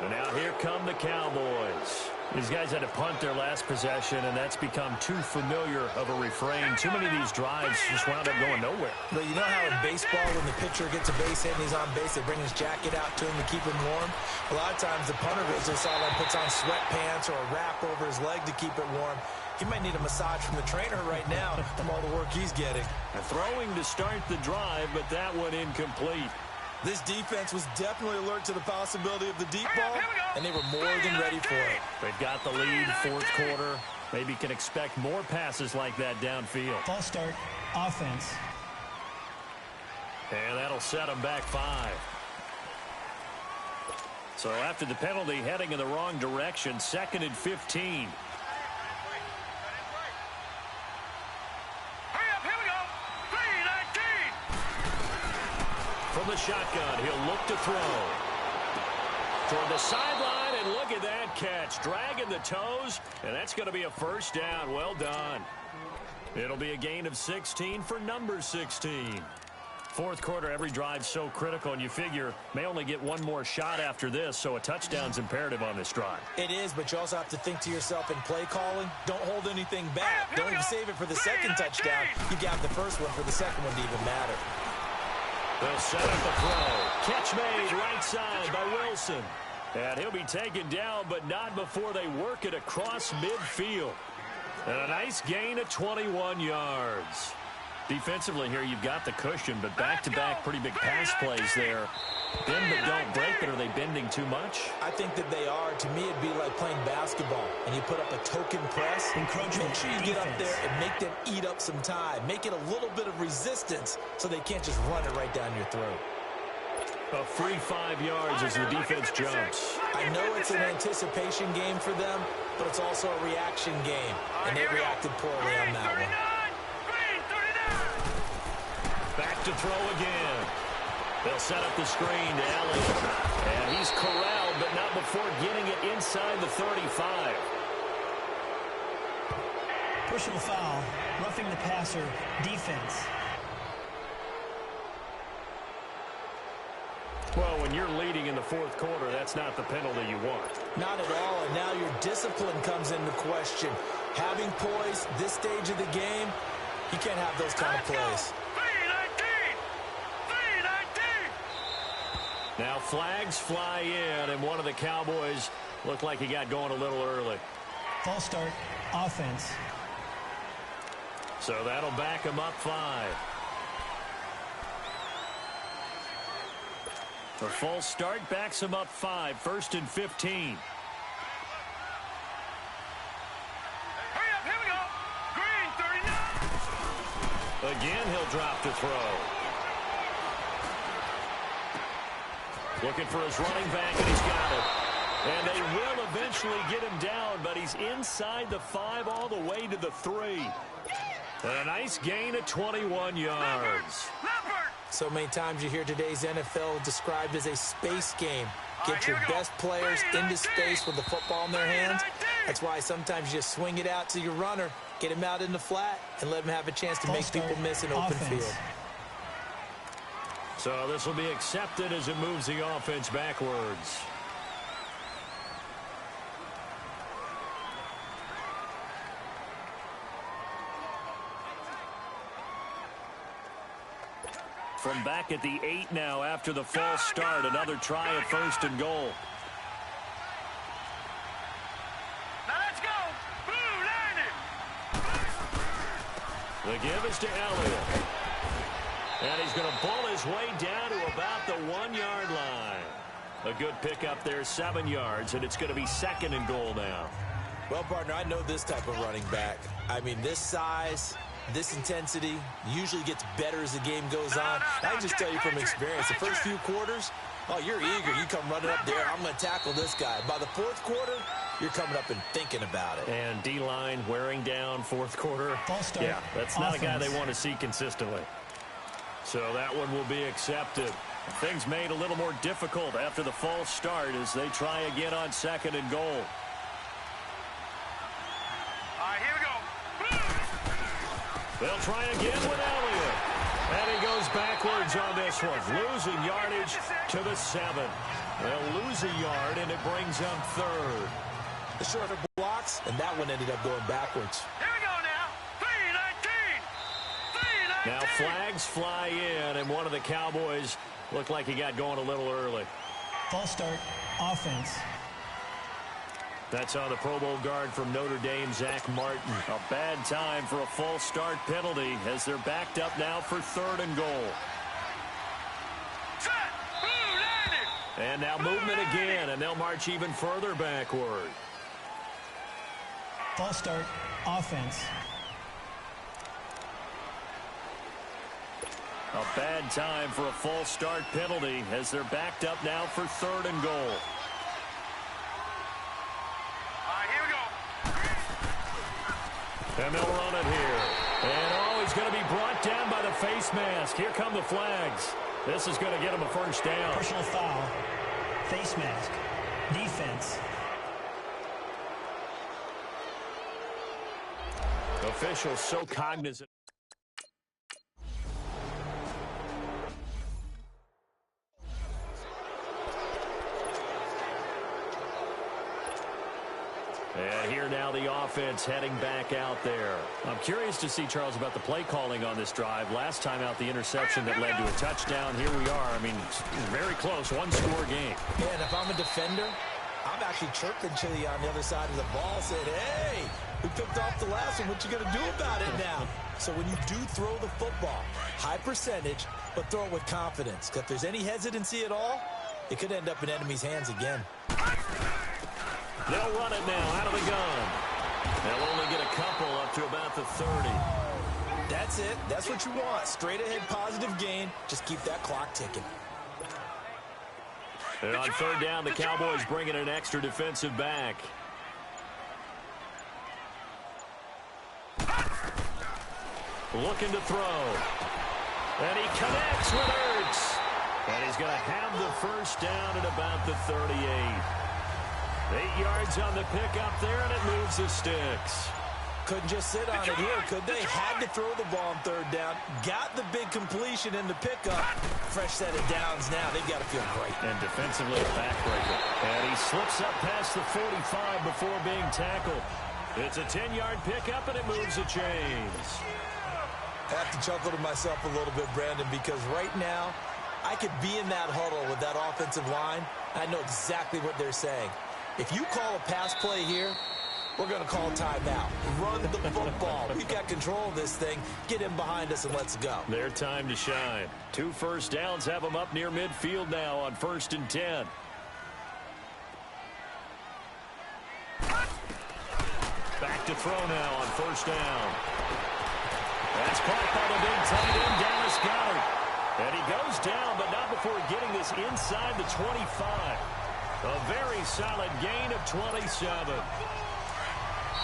And now here come the Cowboys. These guys had to punt their last possession, and that's become too familiar of a refrain. Too many of these drives just wound up going nowhere. But you know how in baseball, when the pitcher gets a base hit and he's on base, they bring his jacket out to him to keep him warm? A lot of times the punter goes to the sideline, puts on sweatpants or a wrap over his leg to keep it warm. He might need a massage from the trainer right now from all the work he's getting. Throwing to start the drive, but that one incomplete. This defense was definitely alert to the possibility of the deep ball, and they were more than ready for it. They've got the lead, 4th quarter. Maybe can expect more passes like that downfield. False start, offense. And that'll set them back 5. So after the penalty, heading in the wrong direction, 2nd and 15. From the shotgun, he'll look to throw. Toward the sideline, and look at that catch. Dragging the toes, and that's going to be a 1st down. Well done. It'll be a gain of 16 for number 16. 4th quarter, every drive's so critical, and you figure may only get one more shot after this, so a touchdown's imperative on this drive. It is, but you also have to think to yourself in play calling, don't hold anything back. Don't even save it for the 2nd touchdown. You got the 1st one for the 2nd one to even matter. They'll set up the throw. Catch made right side by Wilson. And he'll be taken down, but not before they work it across midfield. And a nice gain of 21 yards. Defensively here, you've got the cushion, but back-to-back pretty big pass plays there. Bend but don't break, but are they bending too much? I think that they are. To me, it'd be like playing basketball, and you put up a token press. Encroachment Make sure you get up there and make them eat up some time. Make it a little bit of resistance so they can't just run it right down your throat. A free 5 yards as the defense jumps. I know it's an anticipation game for them, but it's also a reaction game, and they reacted poorly on that one. Back to throw again. They'll set up the screen to Elliott. And he's corralled, but not before getting it inside the 35. Personal foul, roughing the passer, defense. Well, when you're leading in the 4th quarter, that's not the penalty you want. Not at all, and now your discipline comes into question. Having poise this stage of the game, you can't have those kind of plays. Now flags fly in, and one of the Cowboys looked like he got going a little early. False start, offense. So that'll back him up 5. The false start backs him up 5, 1st and 15. Hurry up, here we go. Green, 39. Again, he'll drop to throw. Looking for his running back, and he's got it. And they will eventually get him down, but he's inside the 5 all the way to the 3. And a nice gain of 21 yards. So many times you hear today's NFL described as a space game. Get your best players into space with the football in their hands. That's why sometimes you just swing it out to your runner, get him out in the flat, and let him have a chance to make people miss an open field. So this will be accepted as it moves the offense backwards. From back at the 8 now after the false start, another try at 1st and goal. Now let's go. Blue, line it. The give is to Elliott. And he's going to bull his way down to about the 1-yard line. A good pickup there, 7 yards, and it's going to be 2nd and goal now. Well, partner, I know this type of running back. I mean, this size, this intensity usually gets better as the game goes on. I can just tell you from experience, the first few quarters, oh, you're eager. You come running up there, I'm going to tackle this guy. By the 4th quarter, you're coming up and thinking about it. And D-line wearing down 4th quarter. False start. Yeah, that's not a guy they want to see consistently. So that one will be accepted. Things made a little more difficult after the false start as they try again on 2nd and goal. All right, here we go. They'll try again with Elliott. And he goes backwards on this one. Losing yardage to the 7. They'll lose a yard, and it brings them 3rd. The shorter blocks, and that one ended up going backwards. Here we go now. 3-19. 3-19. Now flags fly in, and one of the Cowboys looked like he got going a little early. False start. Offense. That's on the Pro Bowl guard from Notre Dame, Zach Martin. A bad time for a false start penalty as they're backed up now for 3rd and goal. Set. Blue 90. And now movement again, and they'll march even further backward. False start. Offense. A bad time for a false start penalty as they're backed up now for 3rd and goal. And they'll run it here. And, oh, he's going to be brought down by the face mask. Here come the flags. This is going to get him a 1st down. Personal foul. Face mask. Defense. Officials so cognizant. And here now the offense heading back out there. I'm curious to see, Charles, about the play calling on this drive. Last time out, the interception that led to a touchdown. Here we are. I mean, very close, 1-score game. Yeah, and if I'm a defender, I'm actually chirping to you on the other side of the ball, saying, hey, we picked off the last one. What you going to do about it now? So when you do throw the football, high percentage, but throw it with confidence. Because if there's any hesitancy at all, it could end up in enemy's hands again. They'll run it now out of the gun. They'll only get a couple up to about the 30. That's it. That's what you want. Straight ahead positive gain. Just keep that clock ticking. And on 3rd down, the Cowboys bring in an extra defensive back. Looking to throw. And he connects with Ertz. And he's going to have the 1st down at about the 38. 8 yards on the pickup there, and it moves the sticks. Couldn't just sit on it here, could they? Had to throw the ball on 3rd down. Got the big completion in the pickup. Fresh set of downs now. They've got to feel great. And defensively, a backbreaker. And he slips up past the 45 before being tackled. It's a 10-yard pickup, and it moves the chains. I have to chuckle to myself a little bit, Brandon, because right now, I could be in that huddle with that offensive line. I know exactly what they're saying. If you call a pass play here, we're going to call timeout. Run the football. We've got control of this thing. Get in behind us and let's go. Their time to shine. 2 first downs have them up near midfield now on 1st and 10. Back to throw now on 1st down. That's caught by the big tight end, Dallas Goedert. And he goes down, but not before getting this inside the 25. A very solid gain of 27.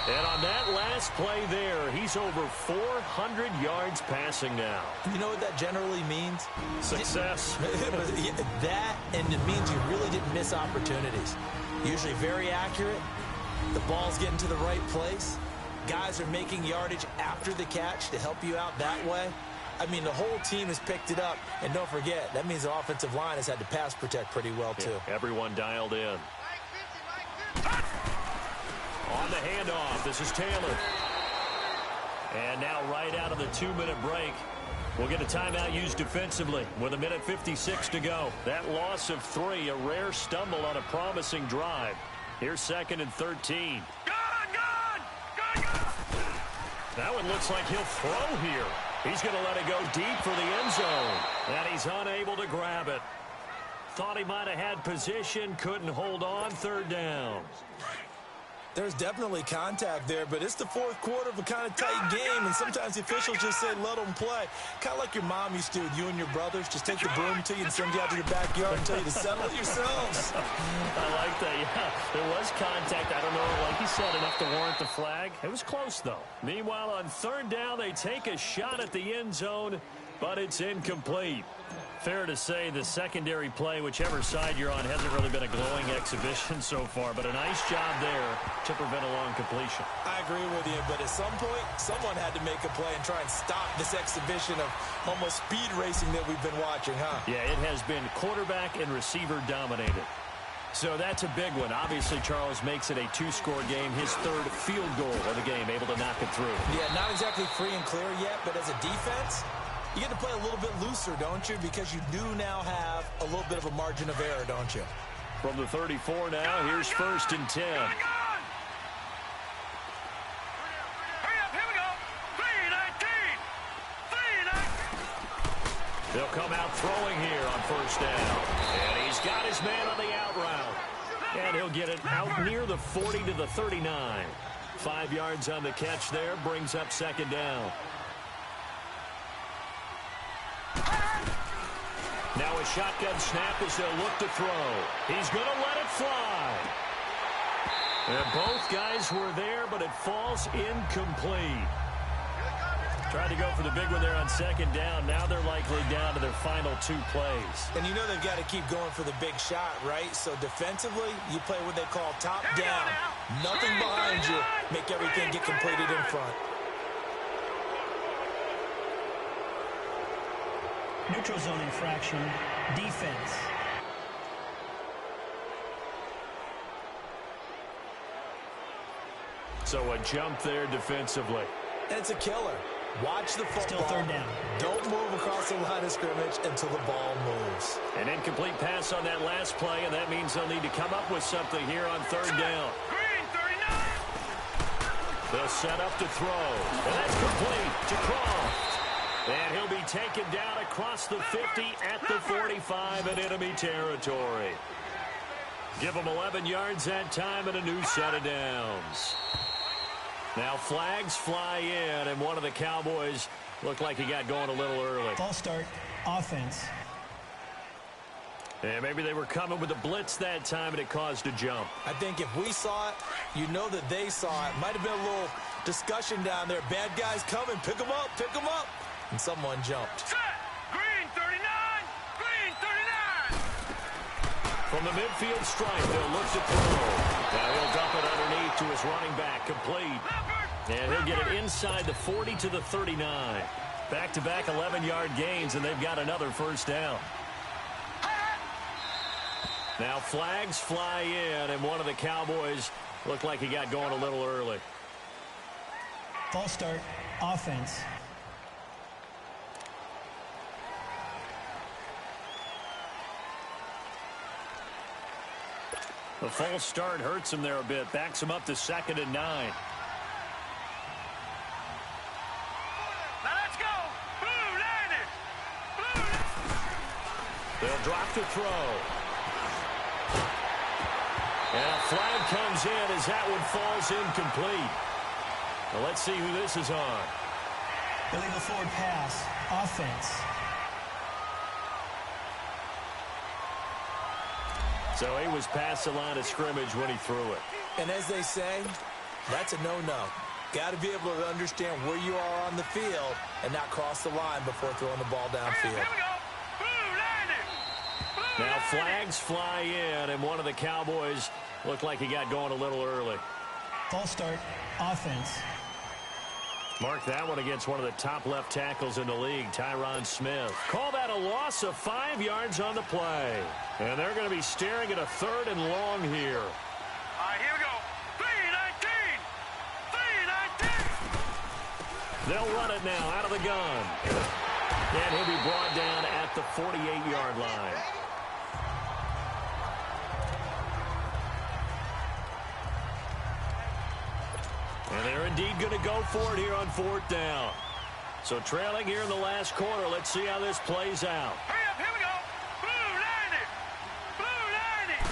And on that last play there, he's over 400 yards passing now. You know what that generally means? Success. That, and it means you really didn't miss opportunities. Usually very accurate. The ball's getting to the right place. Guys are making yardage after the catch to help you out that way. I mean, the whole team has picked it up. And don't forget, that means the offensive line has had to pass protect pretty well, too. Yeah, everyone dialed in. On the handoff, this is Taylor. And now right out of the 2-minute break, we'll get a timeout used defensively with 1:56 to go. That loss of 3, a rare stumble on a promising drive. Here's 2nd and 13. Gun! That one looks like he'll throw here. He's going to let it go deep for the end zone. And he's unable to grab it. Thought he might have had position, couldn't hold on, third down. There's definitely contact there, but it's the fourth quarter of a kind of tight game, and sometimes the officials just say, let them play. Kind of like your mom used to with you and your brothers. Just take the broom to you and send you out to your backyard and tell you to settle it yourselves. I like that, yeah. There was contact. I don't know, like you said, enough to warrant the flag. It was close, though. Meanwhile, on third down, they take a shot at the end zone, but it's incomplete. Fair to say the secondary play, whichever side you're on, hasn't really been a glowing exhibition so far, but a nice job there to prevent a long completion. I agree with you, but at some point, someone had to make a play and try and stop this exhibition of almost speed racing that we've been watching, huh? Yeah, it has been quarterback and receiver dominated. So that's a big one. Obviously, Charles makes it a two-score game, his third field goal of the game, able to knock it through. Yeah, not exactly free and clear yet, but as a defense, you get to play a little bit looser, don't you? Because you do now have a little bit of a margin of error, don't you? From the 34 now, here's 1st and 10. Hurry up, here we go. 3-19. 3-19. They'll come out throwing here on 1st down. And he's got his man on the out route. And he'll get it out near the 40 to the 39. 5 yards on the catch there, brings up 2nd down. Now a shotgun snap as they'll look to throw. He's going to let it fly. And both guys were there, but it falls incomplete. Tried to go for the big one there on 2nd down. Now they're likely down to their final 2 plays. And you know they've got to keep going for the big shot, right? So defensively, you play what they call top down. Nothing behind you. Make everything get completed in front. Neutral zone infraction, defense. So a jump there defensively. And it's a killer. Watch the football. Still 3rd down. Don't move across the line of scrimmage until the ball moves. An incomplete pass on that last play, and that means they'll need to come up with something here on 3rd down. Green, 39. They'll set up to throw. And that's complete to Croft. And he'll be taken down across the 50 at the 45 in enemy territory. Give him 11 yards that time and a new set of downs. Now flags fly in, and one of the Cowboys looked like he got going a little early. False start, offense. And maybe they were coming with a blitz that time, and it caused a jump. I think if we saw it, you know that they saw it. Might have been a little discussion down there. Bad guys coming. Pick them up. Pick them up. And someone jumped. Set. Green, 39. Green, 39. From the midfield stripe, they'll look to throw. Now he'll dump it underneath to his running back, complete. And he'll get it inside the 40 to the 39. Back-to-back 11-yard gains, and they've got another 1st down. Now flags fly in, and one of the Cowboys looked like he got going a little early. False start, offense. The false start hurts him there a bit. Backs him up to 2nd and 9. Now let's go. Blue landed. Blue. They'll drop to throw. And a flag comes in as that one falls incomplete. Well, let's see who this is on. Illegal forward pass, offense. So he was past the line of scrimmage when he threw it. And as they say, that's a no-no. Got to be able to understand where you are on the field and not cross the line before throwing the ball downfield. Here we go. Blue landed. Blue Now landed. flags fly in, and one of the Cowboys looked like he got going a little early. False start, offense. Mark that one against one of the top left tackles in the league, Tyron Smith. Call that a loss of 5 yards on the play. And they're going to be staring at a 3rd and long here. All right, here we go. 3-19. 3-19. They'll run it now out of the gun. And he'll be brought down at the 48-yard line. And they're indeed going to go for it here on 4th down. So trailing here in the last quarter. Let's see how this plays out. Hurry up, here we go. Blue line it. Blue line it.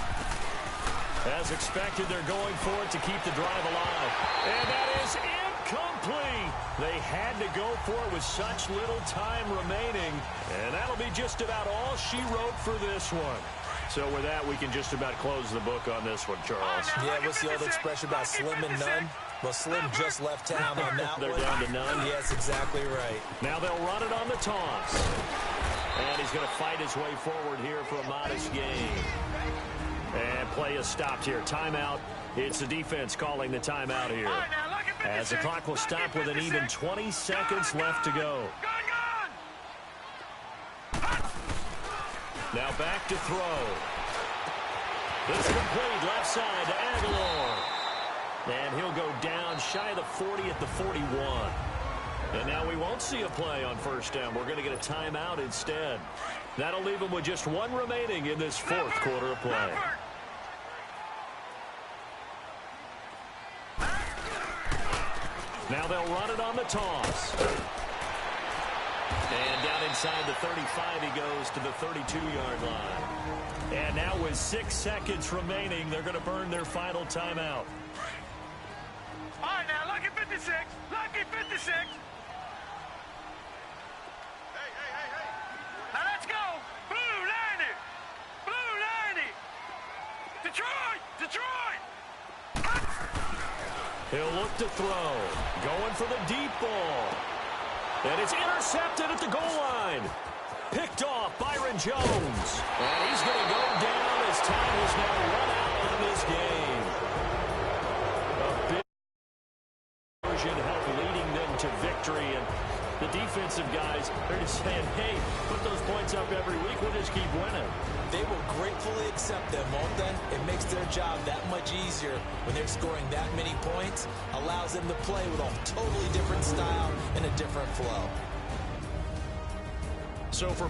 As expected, they're going for it to keep the drive alive. And that is incomplete. They had to go for it with such little time remaining. And that'll be just about all she wrote for this one. So with that, we can just about close the book on this one, Charles. Yeah, what's the old expression about slim and none? Well, Slim just left town on that They're one. down to none. Yes, exactly right. Now they'll run it on the toss. And he's going to fight his way forward here for a modest gain. And play is stopped here. Timeout. It's the defense calling the timeout here. As the clock will stop with an even 20 seconds left to go. Now back to throw. It's complete left side to Aguilar. And he'll go down shy of the 40 at the 41. And now we won't see a play on first down. We're going to get a timeout instead. That'll leave him with just one remaining in this fourth quarter of play. Now they'll run it on the toss. And down inside the 35, he goes to the 32-yard line. And now with 6 seconds remaining, they're going to burn their final timeout. All right, now, lucky 56. Lucky 56. Hey. Now, let's go. Blue line it. Blue line it. Detroit. Detroit. He'll look to throw. Going for the deep ball. And it's intercepted at the goal line. Picked off Byron Jones. And he's going to go down as time has now run out on this game. A big version help leading them to victory. And the defensive guys, they're just saying, hey, put those points up every week. We'll just keep winning. They will gratefully accept them, won't they? It makes their job that much easier when they're scoring that many points. Allows them to play with a totally different style and a different flow. So for